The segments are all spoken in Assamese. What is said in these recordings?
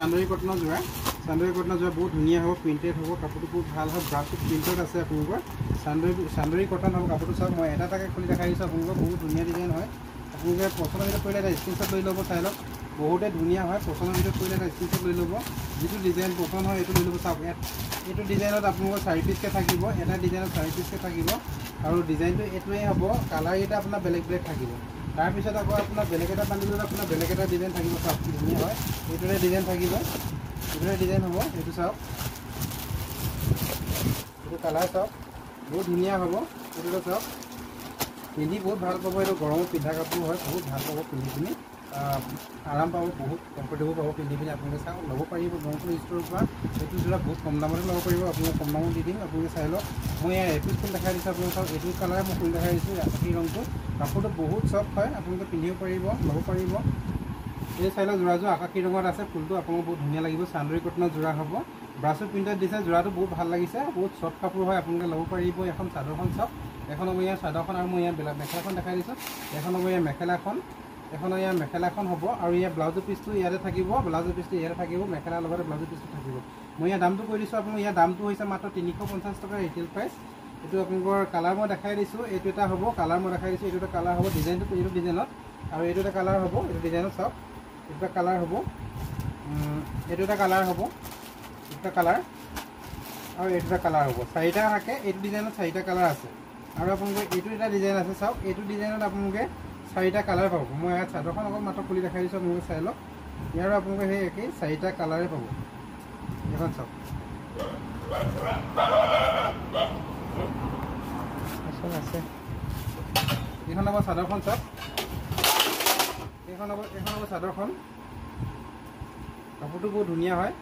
চান্দৰী কটনৰ যোৰা বহুত ধুনীয়া হ'ব, প্ৰিণ্টেড হ'ব, কাপোৰটো বহুত ভাল হ'ব, ব্ৰাছটো প্ৰিণ্টেড আছে আপোনালোকৰ চান্দৰী কটন হ'ব কাপোৰটো। চাওক মই এটা খুলি দেখাই দিছোঁ আপোনালোকৰ, বহুত ধুনীয়া ডিজাইন হয়। আপোনালোকে পচন্দৰ ভিতৰত কৰিলে এটা স্ক্ৰীনশ্বট লৈ ল'ব, চাই লওক বহুতে ধুনীয়া হয়। পচন্দৰ ভিতৰত কৰিলে এটা স্ক্ৰীনশ্বট লৈ ল'ব, যিটো ডিজাইন পচন্দ হয় এইটো লৈ ল'ব। চাওক এইটো ডিজাইনত আপোনালোকৰ 4 পিচকৈ থাকিব, এটা ডিজাইনত 4 পিচকৈ থাকিব আৰু ডিজাইনটো এইটোৱেই হ'ব। কালাৰ এটা আপোনাৰ বেলেগ বেলেগ থাকিব। তাৰপিছত আকৌ আপোনাৰ বেলেগ এটা বান্ধিলে আপোনাৰ বেলেগ এটা ডিজাইন থাকিব। চাওক কি ধুনীয়া হয়, এইটোৰে ডিজাইন থাকিব, এইটোৰে ডিজাইন হ'ব। এইটো চাওক, এইটো কালাৰ চাওক বহুত ধুনীয়া হ'ব। এইটোতো চাওক পিন্ধি বহুত ভাল পাব, এইটো গৰমত পিন্ধা কাপোৰ হয়, বহুত ভাল পাব পিন্ধি পিনি, আৰাম পাব, বহুত কমফৰ্টেবল পাব পিন্ধি পিনি। আপোনালোকে চাওক ল'ব পাৰিব ব্ৰহ্মপুত্ৰ ষ্ট'ৰৰ পৰা। এইটো যোৰা বহুত কম দামতে ল'ব পাৰিব, আপোনালোকে কম দামত দি দিম। আপোনালোকে চাই লওক, মই ইয়াৰ এইটো ফুল দেখাই দিছোঁ আপোনালোকে চাওক, এইটো কালাৰ মই ফুল দেখাই দিছোঁ, এই ৰংটো। কাপোৰটো বহুত চফ্ট হয়, আপোনালোকে পিন্ধিব পাৰিব, ল'ব পাৰিব। এই চাই লওক যোৰাযোৰ আকাশী ৰঙত আছে, ফুলটো আপোনালোকৰ বহুত ধুনীয়া লাগিব। চান্দৰী কটনৰ যোৰা হ'ব, ব্ৰাছৰ প্ৰিণ্টত দিছে, যোৰাটো বহুত ভাল লাগিছে, বহুত চফ্ট কাপোৰ হয়, আপোনালোকে ল'ব পাৰিব। এখন চাদৰখন চাওক, এখন হ'ব ইয়াৰ চাদৰখন, আৰু মই ইয়াত মেখেলাখন দেখাই দিছোঁ। এখন হ'ব ইয়াৰ মেখেলাখন, এখন ইয়াৰ মেখেলাখন হ'ব, আৰু ইয়াৰ ব্লাউজৰ পিচটো ইয়াতে থাকিব, ব্লাউজৰ পিচটো ইয়াতে থাকিব, মেখেলাৰ লগতে ব্লাউজৰ পিচটো থাকিব। মই ইয়াৰ দামটো কৈ দিছোঁ আপোনালোক, ইয়াৰ দামটো হৈছে মাত্ৰ 350 টকা ৰিটেইল প্ৰাইচ। এইটো আপোনালোকৰ কালাৰ মই দেখাই দিছোঁ, এইটো এটা হ'ব কালাৰ মই দেখাই দিছোঁ, এইটো এটা কালাৰ হ'ব, ডিজাইনটো এইটো ডিজাইনত, আৰু এইটো এটা কালাৰ হ'ব, এইটো ডিজাইনত চাওক, এইটো এটা কালাৰ হ'ব, এইটো এটা কালাৰ হ'ব, এইটো এটা কালাৰ, আৰু এইটো এটা কালাৰ হ'ব। 4টা থাকে, এইটো ডিজাইনত 4টা কালাৰ আছে, আৰু আপোনালোকে এইটো এটা ডিজাইন আছে চাওক, এইটো ডিজাইনত আপোনালোকে 4টা কালাৰ পাব। মই ইয়াত চাদৰখন অকল মাত্ৰ খুলি দেখাই দিছোঁ, আপোনালোকে চাই লওক। ইয়াৰো আপোনালোকে সেই একেই 4টা কালাৰে পাব। এখন চাওক, আছে, এইখন হ'ব চাদৰখন চাওক, এইখন হ'ব চাদৰখন। কাপোৰটো বহুত ধুনীয়া হয়,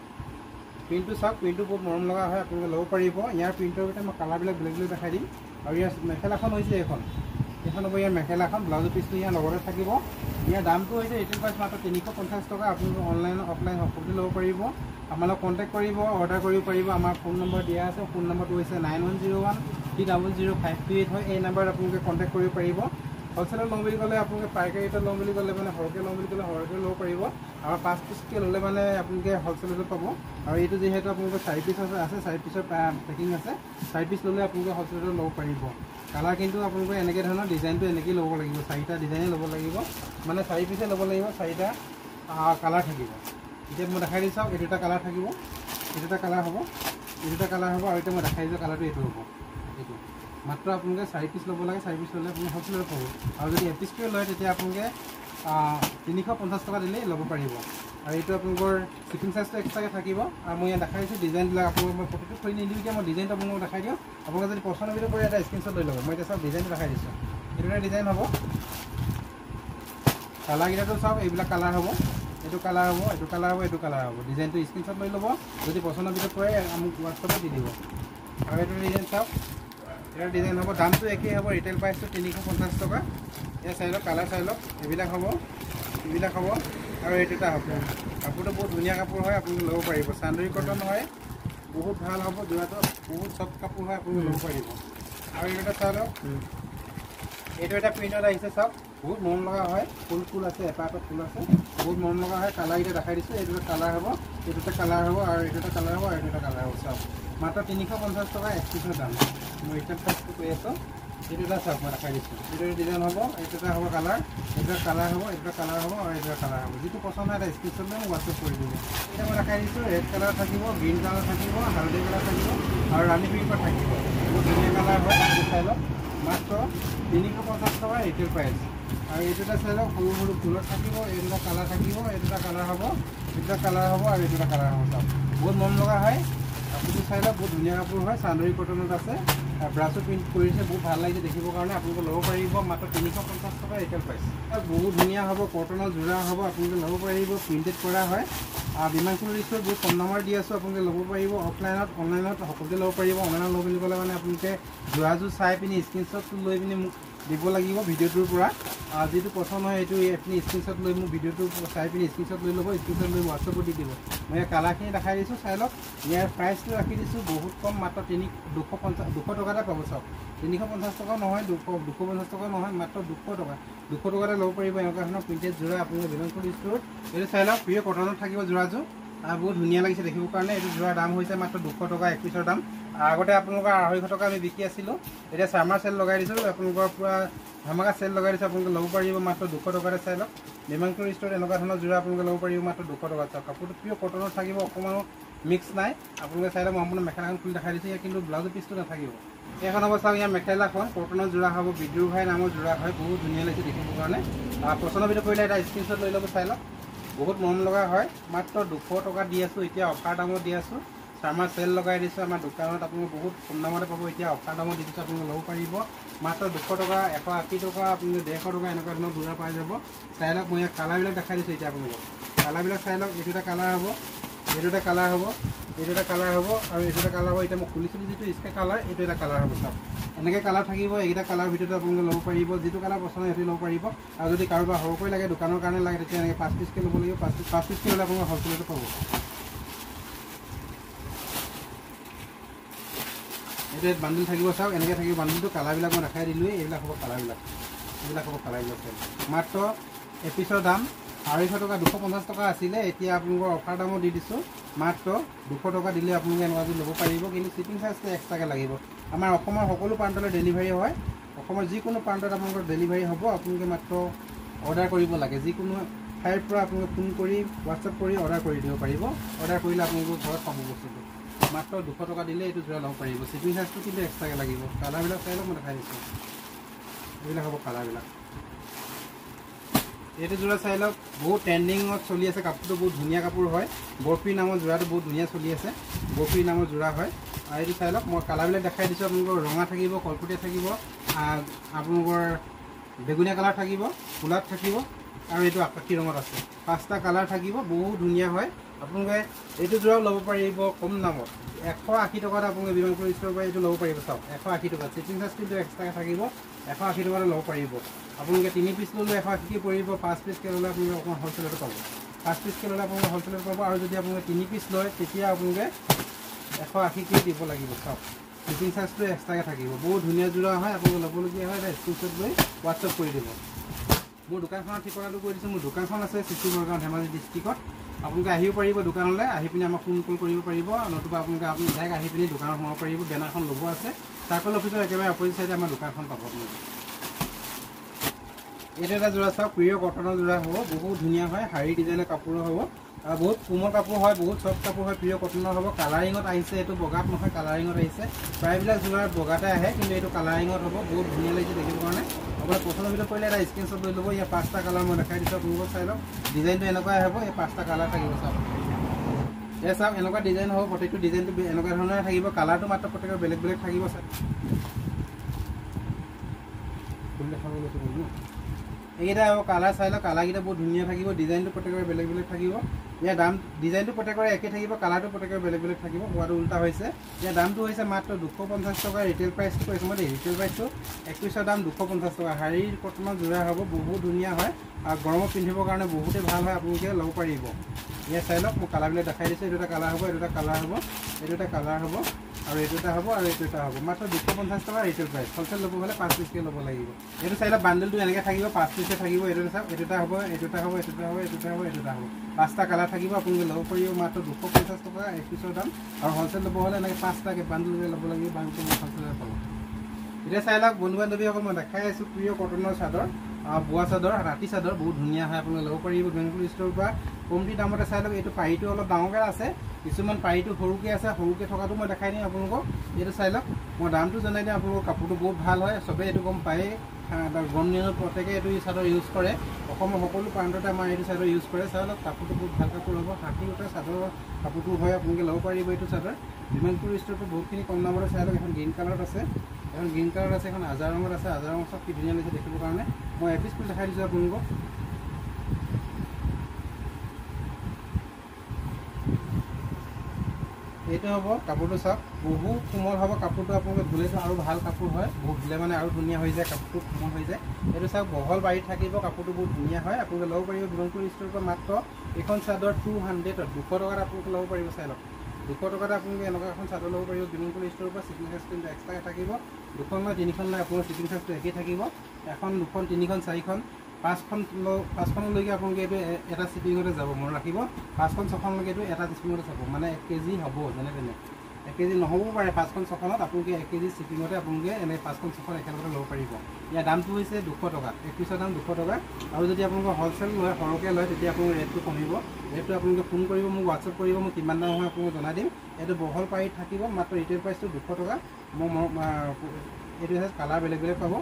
প্ৰিণ্টটো চাওক, প্ৰিণ্টটো বহুত মৰম লগা হয়, আপোনালোকে ল'ব পাৰিব। ইয়াৰ প্ৰিণ্টৰ ভিতৰত মই কালাৰবিলাক বেলেগ বেলেগ দেখাই দিম। আৰু ইয়াৰ মেখেলাখন হৈছে এইখন হ'ব ইয়াৰ মেখেলাখন, ব্লাউজৰ পিচটো ইয়াৰ লগতে থাকিব। ইয়াৰ দামটো হৈছে ৰিটেইল প্ৰাইচ মাত্ৰ 350 টকা। আপোনালোকে অনলাইন অফলাইন সকলোতে ল'ব পাৰিব। আমাক কণ্টেক্ট কৰিব, অৰ্ডাৰ কৰিব পাৰিব। আমাৰ ফোন নম্বৰ দিয়া আছে, ফোন নম্বৰটো হৈছে 9101300528 হয়। এই নাম্বাৰত আপোনালোকে কণ্টেক্ট কৰিব পাৰিব। হ'লচেলত ল'ম বুলি ক'লে আপোনালোকে পাইকাৰী ৰেটত ল'ম বুলি ক'লে মানে সৰহকৈ ল'ম বুলি ক'লে সৰহকৈ ল'ব পাৰিব, আৰু 5 পিচকৈ ল'লে মানে আপোনালোকে হ'লচেলতো পাব। আৰু এইটো যিহেতু আপোনালোকৰ 4 পিচ আছে, 4 পিচৰ পেকিং আছে, 4 পিচ ল'লে আপোনালোকে হ'লচেলত ল'ব পাৰিব। কালাৰ কিন্তু আপোনালোকে এনেকৈ ধৰণৰ ডিজাইনটো এনেকৈ ল'ব লাগিব, 4টা ডিজাইনে ল'ব লাগিব, মানে 4 পিচে ল'ব লাগিব, 4টা কালাৰ থাকিব। এতিয়া মই দেখাই দি চাওক, এইটো এটা কালাৰ থাকিব, এইটো এটা কালাৰ হ'ব, এইটো এটা কালাৰ হ'ব, আৰু এতিয়া মই দেখাই দিছোঁ কালাৰটো এইটো হ'ব। এইটো মাত্ৰ আপোনালোকে 4 পিচ ল'ব লাগে, 4 পিচ ল'লে আপুনি হ'লচেলত পাব। আৰু যদি 1 পিচকৈ লয় তেতিয়া আপোনালোকে 350 টকা দিলেই ল'ব পাৰিব। আৰু এইটো আপোনালোকৰ শ্বিপিং চাৰ্জটো এক্সট্ৰাকৈ থাকিব। আৰু মই ইয়াত দেখাই দিছোঁ ডিজাইনবিলাক, আপোনালোকক মই ফটোটো খুলি নিদিওঁকৈ মই ডিজাইনটো আপোনালোকক দেখাই দিওঁ। আপোনালোকে যদি পচন্দ ভিডিঅ' কৰি এটা স্ক্ৰীনশ্বট লৈ ল'ব। মই এতিয়া চাওক ডিজাইনটো দেখাই দিছোঁ, এইটো এটা ডিজাইন হ'ব। কালাৰকেইটাটো চাওক, এইবিলাক কালাৰ হ'ব, এইটো কালাৰ হ'ব, এইটো কালাৰ হ'ব, এইটো কালাৰ হ'ব। ডিজাইনটো স্ক্ৰীনশ্বট লৈ ল'ব, যদি পচন্দৰ ভিডিঅ' কৰে মোক হোৱাটছআপত দি দিব। আৰু এইটো ডিজাইন চাওক, এটা ডিজাইন হ'ব, দামটো একেই হ'ব, ৰিটেইল প্ৰাইচটো 350 টকা। এই চাই লওক, কালাৰ চাই লওক, এইবিলাক হ'ব, এইবিলাক হ'ব, আৰু এইটো এটা হ'ব। কাপোৰটো বহুত ধুনীয়া কাপোৰ হয়, আপুনি ল'ব পাৰিব। চান্দৰী কটন হয়, বহুত ভাল হ'ব, যোৰাটো বহুত চফ্ট কাপোৰ হয়, আপুনি ল'ব পাৰিব। আৰু এইটো এটা চাই লওক, এইটো এটা প্ৰিণ্টত আহিছে চাওক, বহুত মৰম লগা হয়, ফুল আছে, এটা ফুল আছে, বহুত মৰম লগা হয়। কালাৰকেইটা দেখাই দিছোঁ, এইটো এটা কালাৰ হ'ব, এইটো এটা কালাৰ হ'ব, আৰু এইটো এটা কালাৰ হ'ব, আৰু এইটো এটা কালাৰ হ'ব। চাওক মাত্ৰ 350 টকা 1 পিচৰ দাম। মই ৰিটেইল প্ৰাইচটো কৈ আছোঁ। এইটো এটা চাওক, মই দেখাই দিছোঁ, এইটো ডিজাইন হ'ব, এইটো এটা হ'ব কালাৰ, এইটো এটা কালাৰ হ'ব, এইটো এটা কালাৰ হ'ব, আৰু এইটো এটা কালাৰ হ'ব। যিটো পচন্দ হয় এটা স্ক্ৰীনশ্বট লৈ হোৱাটছআপ কৰি দিব। এতিয়া মই দেখাই দিছোঁ, ৰেড কালাৰ থাকিব, গ্ৰীণ কালাৰ থাকিব, হালধি কালাৰ থাকিব, আৰু ৰাণী পিংকৰ থাকিব। বহুত ধুনীয়া কালাৰ হয়, আপুনি চাই লওক, মাত্ৰ 350 টকা ৰিটেইল প্ৰাইচ। আৰু এইটো এটা চাই লওক, সৰু সৰু ফুলত থাকিব, এইটো এটা কালাৰ থাকিব, এইটো এটা কালাৰ হ'ব, এইটো এটা কালাৰ হ'ব, আৰু এইটো এটা কালাৰ হ'ব। চাওক বহুত মৰম লগা হয়, কাপোৰটো চাই লওক, বহুত ধুনীয়া কাপোৰ হয়, চান্দৰী কটনত আছে, ব্ৰাছো প্ৰিণ্ট কৰিছে, বহুত ভাল লাগিছে দেখিবৰ কাৰণে। আপোনালোকে ল'ব পাৰিব, মাত্ৰ 350 টকা ৰিটেইল প্ৰাইচ। বহুত ধুনীয়া হ'ব, কটনৰ যোৰা হ'ব, আপোনালোকে ল'ব পাৰিব, প্ৰিণ্টেড কৰা হয়। বিমানপুৰ ষ্ট'ৰত বহুত কম দামৰ দি আছোঁ, আপোনালোকে ল'ব পাৰিব। অফলাইনত অনলাইনত সকলোতে ল'ব পাৰিব। অনলাইনত ল'ব বুলি ক'লে মানে আপোনালোকে যোৰাযোৰ চাই পিনি স্ক্ৰীনশ্বটটো লৈ পিনি মোক দিব লাগিব ভিডিঅ'টোৰ পৰা। যিটো পচন্দ হয় সেইটো আপুনি স্ক্ৰীনশ্বট লৈ মোক ভিডিঅ'টো চাই পিনি স্ক্ৰীনশ্বট লৈ ল'ব, স্ক্ৰীনশ্বট লৈ হোৱাটছআপত দি দিব। মই ইয়াৰ কালাৰখিনি দেখাই দিছোঁ, চাই লওক। ইয়াৰ প্ৰাইচটো ৰাখি দিছোঁ বহুত কম, মাত্ৰ 200 টকাতে পাব। চাওক 350 টকা নহয়, 250 টকা নহয়, মাত্ৰ 200 টকা। 200 টকাতে ল'ব পাৰিব এনেকুৱা ধৰণৰ প্ৰিণ্টেড যোৰা আপোনালোকে বিমানপুৰ ষ্ট'ৰত। এইটো চাই লওক, পিয়ৰ কটনত থাকিব যোৰাযোৰ, বহুত ধুনীয়া লাগিছে দেখিবৰ কাৰণে। এইটো যোৱাৰ দাম হৈছে মাত্ৰ 200 টকা এক পিছৰ দাম। আগতে আপোনালোকৰ 250 টকা আমি বিকি আছিলোঁ, এতিয়া চামাৰ চেল লগাই দিছোঁ, আপোনালোকৰ পূৰা ধামাকা চেল লগাই দিছোঁ। আপোনালোকে ল'ব পাৰিব মাত্ৰ 200 টকাতে। চাই লওক ডিমাংপুৰ ষ্ট'ৰত এনেকুৱা ধৰণৰ যোৰা আপোনালোকে ল'ব পাৰিব মাত্ৰ 200 টকাত। চাওক কাপোৰটো পিয়ৰ কটনত থাকিব, অকণমানো মিক্স নাই। আপোনালোকে চাই লওক মই সম্পূৰ্ণ মেখেলাখন খুলি দেখাই দিছোঁ, ইয়াত কিন্তু ব্লাউজৰ পিচটো নাথাকিব। এইখন হ'ব চাওক ইয়াৰ মেখেলাখন কটনৰ যোৰা হ'ব, বিদ্যুৎ ভাই নামৰ যোৰা হয়, বহুত ধুনীয়া লাগিছে দেখিবৰ কাৰণে। পচন্দৰ ভিতৰত কৰিলে এটা স্ক্ৰীনশ্বট লৈ ল'ব। চাই লওক বহুত মৰম লগা হয়, মাত্ৰ 200 টকা দি আছোঁ, এতিয়া অফাৰ দামত দি আছোঁ। চামাৰ চেল লগাই দিছোঁ আমাৰ দোকানত, আপোনালোকে বহুত কম দামতে পাব। এতিয়া অফাৰ দামত দি দিছোঁ, আপোনালোকে ল'ব পাৰিব মাত্ৰ 200 টকা, 180 টকা, আপোনালোকে 150 টকা এনেকুৱা ধৰণৰ যোৰা পাই যাব। চাই লওক মই ইয়াৰ কালাৰবিলাক দেখাই দিছোঁ। এতিয়া আপোনালোকক কালাৰবিলাক চাই লওক। এইটো এটা কালাৰ হ'ব, এইটো এটা কালাৰ হ'ব, এইটো এটা কালাৰ হ'ব, আৰু এইটো এটা কালাৰ হ'ব। এতিয়া মই খুলিছিলোঁ যিটো স্কাই কালাৰ, এইটো এটা কালাৰ হ'ব। চাওক এনেকৈ কালাৰ থাকিব। এইকেইটা কালাৰৰ ভিতৰত আপোনালোকে ল'ব পাৰিব, যিটো কালাৰ পচন্দ সেইটো ল'ব পাৰিব। আৰু যদি কাৰোবাৰ সৰুকৈ লাগে, দোকানৰ কাৰণে লাগে, তেতিয়া এনেকৈ 5 পিচকৈ ল'ব লাগিব। 5 পিচকৈ হ'লে আপোনালোকে হ'লচেলতে পাব। এইটো বান্ডিল থাকিব। চাওক এনেকৈ থাকিব বান্ডিলটো। কালাৰবিলাক মই দেখাই দিলোঁৱেই, এইবিলাক হ'ব কালাৰবিলাক, এইবিলাক হ'ব কালাৰবিলাক। মাত্ৰ এপিছৰ দাম 250 টকা, 250 টকা আছিলে, এতিয়া আপোনালোকৰ অফাৰ দামত দি দিছোঁ মাত্ৰ 200 টকা দিলে আপোনালোকে এনেকুৱা ল'ব পাৰিব। কিন্তু শ্বিপিং চাৰ্জটো এক্সট্ৰাকৈ লাগিব। আমাৰ অসমৰ সকলো প্ৰান্তলৈ ডেলিভাৰী হয়, অসমৰ যিকোনো প্ৰান্তত আপোনালোকৰ ডেলিভাৰী হ'ব। আপোনালোকে মাত্ৰ অৰ্ডাৰ কৰিব লাগে, যিকোনো ঠাইৰ পৰা আপোনালোকে ফোন কৰি হোৱাটছআপ কৰি অৰ্ডাৰ কৰি দিব পাৰিব। অৰ্ডাৰ কৰিলে আপোনালোকৰ ঘৰত পাব বস্তুটো। মাত্ৰ 200 টকা দিলে এইটো যোৰা ল'ব পাৰিব। শ্বিপিং চাৰ্জটো কিন্তু এক্সট্ৰাকৈ লাগিব। কালাৰবিলাক চাই লওক, মই দেখাই দিছোঁ, এইবিলাক হ'ব কালাৰবিলাক। এইটো যোৰা চাই লওক, বহুত ট্ৰেণ্ডিঙত চলি আছে, কাপোৰটো বহুত ধুনীয়া কাপোৰ হয়। বৰফি নামৰ যোৰাটো বহুত ধুনীয়া চলি আছে, বৰফি নামৰ যোৰা হয়। আৰু এইটো চাই লওক, মই কালাৰবিলাক দেখাই দিছোঁ। আপোনালোকৰ ৰঙা থাকিব, কলপতীয়া থাকিব, আপোনালোকৰ বেগুনীয়া কালাৰ থাকিব, গোলাপ থাকিব, আৰু এইটো আকাশী ৰঙত আছে। 5টা কালাৰ থাকিব, বহুত ধুনীয়া হয়। আপোনালোকে এইটো যোৰাও ল'ব পাৰিব কম দামত, 180 টকাত আপোনালোকে ডিমাংপুৰ ষ্ট'ৰৰ পৰা এইটো ল'ব পাৰিব। চাওক 180 টকা, শ্বিপিং চাৰ্জ কিন্তু এক্সট্ৰাকৈ থাকিব। 180 টকাতে ল'ব পাৰিব। আপোনালোকে 3 পিচ ল'লে 180কৈ পৰিব, 5 পিচকৈ ল'লে আপোনালোকে অকণমান হ'লচেলতে পাব। 5 পিচকৈ ল'লে আপোনালোকে হ'লচেলত পাব। আৰু যদি আপোনালোকে 3 পিচ লয়, তেতিয়া আপোনালোকে 180কৈ দিব লাগিব। চাওক শ্বিপিং চাৰ্জটো এক্সট্ৰাকৈ থাকিব। বহুত ধুনীয়া যোৰা হয়, আপোনালোকে ল'বলগীয়া হয়, এটা স্ক্ৰীনশ্বট লৈ হোৱাটছআপ কৰি দিব। মোৰ দোকানখনৰ ঠিকনাটো কৈ দিছোঁ। মোৰ দোকানখন আছে চিচি বৰগাঁও, ধেমাজি ডিষ্ট্ৰিক্টত। আপোনালোকে আহিব পাৰিব দোকানলৈ, আহি পিনি আমাক ফোন কল কৰিব পাৰিব, নতুবা আপোনালোকে ডাইৰেক্ট আহি পিনি দোকানত সোমাব পাৰিব। বেনাৰখন ল'ব আছে, চাৰ্কল অফিচৰ একেবাৰে অপজিট চাইডে আমাৰ দোকানখন পাব আপোনালোকে। এইটো এটা যোৰা চাওক, প্ৰিয় কটনৰ যোৰা হ'ব, বহুত ধুনীয়া হয়, শাৰী ডিজাইনৰ কাপোৰো হ'ব, আৰু বহুত কোমল কাপোৰ হয়, বহুত চফ্ট কাপোৰ হয়, প্ৰিয় কটনৰ হ'ব। কালাৰিঙত আহিছে, এইটো বগাত নহয়, কালাৰিঙত আহিছে। প্ৰায়বিলাক যোৰা বগাতে আহে, কিন্তু এইটো কালাৰিঙত হ'ব, বহুত ধুনীয়া লাগিছে দেখিবৰ কাৰণে। আপোনাৰ পচন্দৰ ভিতৰত কৰিলে এটা স্ক্ৰীনশ্বট লৈ ল'ব। ইয়াৰ 5টা কালাৰ মই দেখাই দিছোঁ আপোনালোকক। চাই লওক ডিজাইনটো এনেকুৱাই হ'ব, এই 5টা কালাৰ থাকিব। চাওক এই চাওক এনেকুৱা ডিজাইন হ'ব, প্ৰত্যেকটো ডিজাইনটো এনেকুৱা ধৰণৰে থাকিব। কালাৰটো মাত্ৰ প্ৰত্যেকৰ বেলেগ বেলেগ থাকিব। চাওক এইকেইটা হ'ব কালাৰ। চাই লওক কালাৰকেইটা বহুত ধুনীয়া থাকিব, ডিজাইনটো প্ৰত্যেকৰে বেলেগ বেলেগ থাকিব। ইয়াৰ দাম ডিজাইনটো প্ৰত্যেকৰে একে থাকিব, কালাৰটো প্ৰত্যেকৰে বেলেগ বেলেগ থাকিব। হোৱাটো উল্টা হৈছে। ইয়াৰ দামটো হৈছে মাত্ৰ 250 টকা। ৰিটেইল প্ৰাইচটো কৈছোঁ মই, ৰিটেইল প্ৰাইচটো 1 পিছৰ দাম 250 টকা। শাৰীৰ কটনৰ যোৰা হ'ব, বহুত ধুনীয়া হয়, আৰু গৰমত পিন্ধিবৰ কাৰণে বহুতেই ভাল হয়, আপোনালোকে ল'ব পাৰিব। ইয়াৰ চাই লওক মই কালাৰবিলাক দেখাই দিছোঁ। এইটো এটা কালাৰ হ'ব, এইটো এটা কালাৰ হ'ব, এইটো এটা কালাৰ হ'ব, আৰু এইটো এটা হ'ব, আৰু এইটো এটা হ'ব। মাত্ৰ 250 টকা ৰিটেইল প্ৰাইচ। হ'লচেল ল'ব হ'লে 5 পিচকৈ ল'ব লাগিব। এইটো চাই লওক বান্ডেলটো এনেকৈ থাকিব, 5 পিচকৈ থাকিব। এইটো চাওক, এইটো এটা হ'ব, এইটো এটা হ'ব, এইটো এটা হ'ব, এইটো এটা হ'ব, এইটো এটা হ'ব। 5টা কালাৰ থাকিব, আপোনালোকে ল'ব পাৰিব মাত্ৰ 250 টকা 1 পিছৰ দাম। আৰু হ'লচেল ল'ব হ'লে এনেকৈ 5টাকৈ বান্ডেলকৈ ল'ব লাগিব, বান্ডেলটো হ'লচেলত পাব। এতিয়া চাই লওক বন্ধু বান্ধৱীসকল, মই দেখাই আছোঁ প্ৰিয় কটনৰ চাদৰ, বোৱা চাদৰ, ৰাতি চাদৰ, বহুত ধুনীয়া হয়, আপোনালোকে ল'ব পাৰিব ডিমাংপুৰ ষ্ট'ৰৰ পৰা কমটি দামতে। চাই লওক এইটো পাৰীটো অলপ ডাঙৰকৈ আছে, কিছুমান পাৰীটো সৰুকৈ আছে, সৰুকৈ থকাটো মই দেখাই দিম আপোনালোকক। এইটো চাই লওক, মই দামটো জনাই দিম আপোনালোকক। কাপোৰটো বহুত ভাল হয়, চবেই এইটো গম পায়েই, গৰম দিনত প্ৰত্যেকে এইটো চাদৰ ইউজ কৰে, অসমৰ সকলো প্ৰান্ততে আমাৰ এইটো চাদৰ ইউজ কৰে। চাই লওক কাপোৰটো বহুত ভাল কাপোৰ হ'ব, 60 সূতাৰ চাদৰ কাপোৰটো হয়, আপোনালোকে ল'ব পাৰিব এইটো চাদৰ ডিমাংপুৰ ষ্ট'ৰটো বহুতখিনি কম দামতে। চাই লওক এখন গ্ৰীণ কালাৰত আছে, এখন গ্ৰীণ কালাৰত আছে, এখন আজাৰ ৰঙত আছে। আজাৰ ৰঙত চব কি ধুনীয়া লাগিছে দেখিবৰ কাৰণে। মই এপিচ ফুল দেখাই দিছোঁ আপোনালোকক। এইটো হ'ব কাপোৰটো চাওক, বহুত কোমল হ'ব কাপোৰটো, আপোনালোকে ধুলেতো আৰু ভাল কাপোৰ হয়, বহুত ধুলে মানে আৰু ধুনীয়া হৈ যায়, কাপোৰটো কোমল হৈ যায়। এইটো চাওক বহল বাৰীত থাকিব, কাপোৰটো বহুত ধুনীয়া হয়, আপোনালোকে ল'ব পাৰিব ডিমাংপুৰ ষ্ট'ৰৰ পৰা মাত্ৰ এইখন চাদৰ 200ত 200 টকাত আপোনালোকে ল'ব পাৰিব। চাই লওক 200 টকাত আপোনালোকে এনেকুৱা এখন চাদৰ ল'ব পাৰিব ডিমাংপুৰ ষ্ট'ৰৰ পৰা। শ্বিপিং চাৰ্জটো কিন্তু এক্সট্ৰাকৈ থাকিব, 2খন নাই 3খন নাই, আপোনাৰ শ্বিপিং চাৰ্জটো একেই থাকিব। 1খন 2খন 3খন 4খন 5খনলৈকে আপোনালোকে এইটো এটা শ্বিপিঙতে যাব মনত ৰাখিব 5খন 6খনলৈকে এইটো এটা শ্বিপিঙতে যাব মানে 1 কেজি হ'ব যেনে তেনে 1 কেজি নহ'ব পাৰে 5খন 6খনত আপোনালোকে 1 কেজি শ্বিপিঙতে আপোনালোকে এনে 5খন 6খন একেলগতে ল'ব পাৰিব ইয়াৰ দামটো হৈছে 200 টকা এক পিছৰ দাম 200 টকা আৰু যদি আপোনালোকে হ'লচেল লয় সৰহকৈ লয় তেতিয়া আপোনালোকৰ ৰেটটো কমিব ৰেটটো আপোনালোকে ফোন কৰিব মোক হোৱাটছআপ কৰিব মোক কিমান দাম হয় আপোনালোকে জনাই দিম এইটো বহল পাৰি থাকিব মাত্ৰ ৰিটেইল প্ৰাইচটো 200 টকা এইটো হৈছে কালাৰ বেলেগ বেলেগ পাব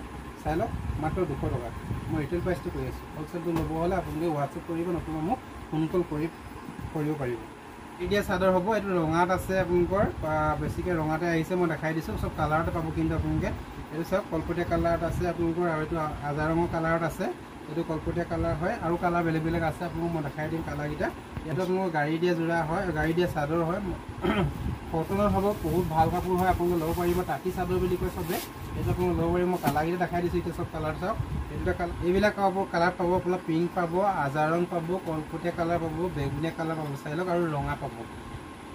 চাই লওক মাত্ৰ 200 টকা মই ৰিটেইল প্ৰাইচটো কৈ আছোঁ হ'লচেলটো ল'ব হ'লে আপোনালোকে হোৱাটছআপ কৰিব নতুবা মোক ফোন কল কৰিব পাৰিব এতিয়া চাদৰ হ'ব এইটো ৰঙাত আছে আপোনালোকৰ বেছিকৈ ৰঙাতে আহিছে মই দেখাই দিছোঁ চব কালাৰতে পাব কিন্তু আপোনালোকে এইটো চব কলপতীয়া কালাৰত আছে আপোনালোকৰ আৰু এইটো আজা ৰঙৰ কালাৰত আছে এইটো কলপতীয়া কালাৰ হয় আৰু কালাৰ বেলেগ বেলেগ আছে আপোনালোকক মই দেখাই দিম কালাৰকেইটা ইয়াতো আপোনালোকৰ গাড়ী দিয়া যোৰা হয় গাড়ী দিয়া চাদৰ হয় কটনৰ হ'ব বহুত ভাল কাপোৰ হয় আপোনালোকে ল'ব পাৰিব তাঁতি চাদৰ বুলি কয় চবে এইটো আপোনালোকে ল'ব পাৰিব মই কালাৰকেইটা দেখাই দিছোঁ এতিয়া চব কালাৰ চাওক এইবিলাক কালাৰ পাব আপোনাৰ পিংক পাব আজা ৰং পাব কলপতীয়া কালাৰ পাব বেগুনীয়া কালাৰ পাব চাই লওক আৰু ৰঙা পাব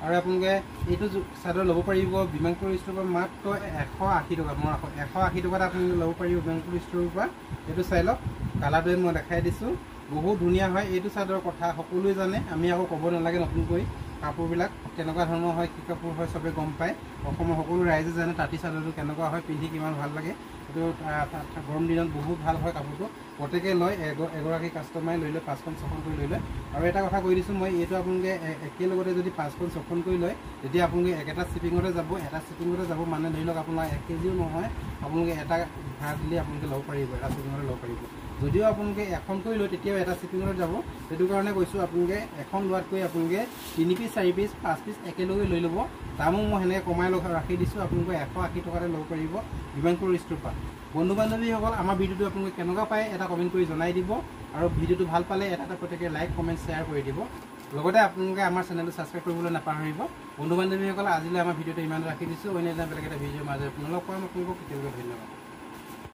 আৰু আপোনালোকে এইটো চাদৰ ল'ব পাৰিব বিমানপুৰ ষ্ট'ৰৰ পৰা মাত্ৰ 180 টকা মই 180 টকাত আপোনালোকে ল'ব পাৰিব বিমানপুৰ ষ্ট'ৰৰ পৰা এইটো চাই লওক কালাৰটোৱে মই দেখাই দিছোঁ বহুত ধুনীয়া হয় এইটো চাদৰৰ কথা সকলোৱে জানে আমি আকৌ ক'ব নালাগে নতুনকৈ কাপোৰবিলাক কেনেকুৱা ধৰণৰ হয় কি কাপোৰ হয় চবে গম পায় অসমৰ সকলো ৰাইজে জানে তাঁতি চাদৰটো কেনেকুৱা হয় পিন্ধি কিমান ভাল লাগে এইটো গৰম দিনত বহুত ভাল হয় কাপোৰটো প্ৰত্যেকে লয় এগৰাকী কাষ্টমাৰে লৈ লয় 5খন 6খন কৰি লৈ লয় আৰু এটা কথা কৈ দিছোঁ মই এইটো আপোনালোকে একেলগতে যদি 5খন 6খন কৰি লয় তেতিয়া আপোনালোকে একেটা শ্বিপিঙতে যাব মানে ধৰি লওক আপোনাৰ 1 কেজিও নহয় আপোনালোকে এটা ভাড়া দিলে আপোনালোকে ল'ব পাৰিব এটা শ্বিপিঙতে ল'ব পাৰিব যদিও আপোনালোকে এখন কৰি লয় তেতিয়াও এটা শ্বিপিঙত যাব সেইটো কাৰণে কৈছোঁ আপোনালোকে এখন লোৱাতকৈ আপোনালোকে 3 পিচ 4 পিচ 5 পিচ একেলগে লৈ ল'ব দামো মই সেনেকৈ কমাই ৰাখি দিছোঁ আপোনালোকে 180 টকাতে ল'ব পাৰিব বিমানপুৰ ষ্ট'ৰৰ পৰা বন্ধু বান্ধৱীসকল আমাৰ ভিডিঅ'টো আপোনালোকে কেনেকুৱা পায় এটা কমেণ্ট কৰি জনাই দিব আৰু ভিডিঅ'টো ভাল পালে এটা প্ৰত্যেকে লাইক কমেণ্ট শ্বেয়াৰ কৰি দিব লগতে আপোনালোকে আমাৰ চেনেলটো ছাবস্ক্ৰাইব কৰিবলৈ নাপাহৰিব বন্ধু বান্ধৱীসকল আজিলৈ আমাৰ ভিডিঅ'টো ইমান ৰাখি দিছোঁ অন্য এটা বেলেগ এটা ভিডিঅ'ৰ মাজত পুনৰ লগ পাম আপোনালোকক কেতিয়াবা ধন্যবাদ